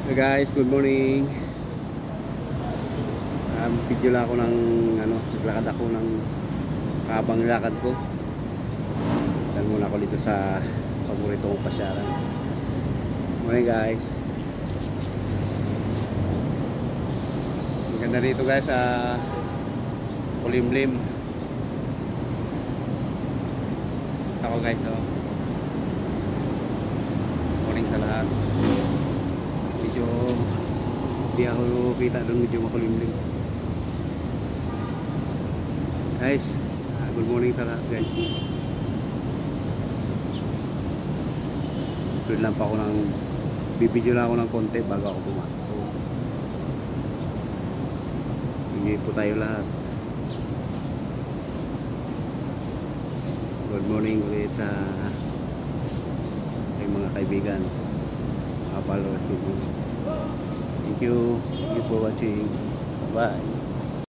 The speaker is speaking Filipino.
Hey guys, good morning. Video lang ako ng naglakad ako ng habang nilakad ko. Dan muna ako dito sa paborito kong pasyaran. Morning guys. Ang ganda dito guys sa Kulimlim. Ako guys, oh. Morning sa lahat. Medyo di ako kita doon, medyo makulimlim guys. Good morning sa lahat guys. Doon lang pa ako ng bibidyo lang ako ng konti bago ako pumasok, so hindi po tayo lahat. Good morning ulit sa mga kaibigan, mga followers. Good morning. Thank you for watching. Bye.